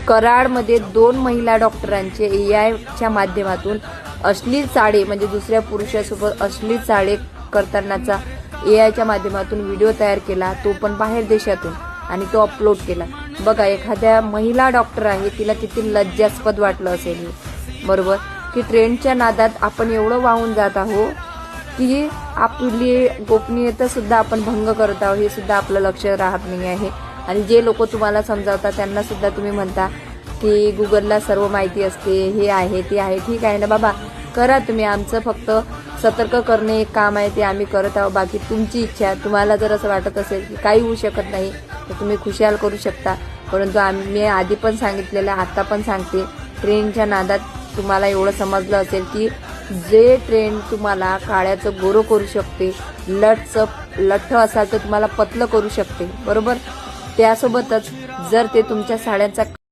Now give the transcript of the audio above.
कराडमध्ये 2 महिला डॉक्टरांचे एआयच्या माध्यमातून अश्लील चाळे म्हणजे दुसऱ्या पुरुषासोबत अश्लील चाळे करतानाचा एआयच्या माध्यमातून व्हिडिओ तयार केला, तो पण बाहेर देशातून, आणि तो अपलोड केला. बघा, एखाद्या महिला डॉक्टर आहे, तिला किती लज्जास्पद वाटलं असेल हे, बरोबर, की ट्रेंडच्या नादात आपण एवढं वाहून जात आहोत की आपली गोपनीयता सुद्धा आपण भंग करत आहोत, हे सुद्धा आपलं लक्ष राहत नाही आहे. आणि जे लोक तुम्हाला समजावतात त्यांना सुद्धा तुम्ही म्हणता की गुगलला सर्व माहिती असते, हे आहे ते आहे. ठीक आहे ना बाबा, करा तुम्ही, आमचं फक्त सतर्क करणे एक काम आहे, ते आम्ही करत आहोत. बाकी तुमची इच्छा, तुम्हाला जर असं वाटत असेल की काही होऊ शकत नाही तर तुम्ही खुशाल करू शकता. परंतु मी आधी पण सांगितलेलं, आता पण सांगते, ट्रेंडच्या नादात तुम्हाला एवढं समजलं असेल की जे ट्रेंड तुम्हाला काळ्याचं गोरं करू शकते, लठ्ठ असाल तर तुम्हाला पतलं करू शकते, बरोबर. त्यासोबतच जर ते तुमच्या साड्यांचा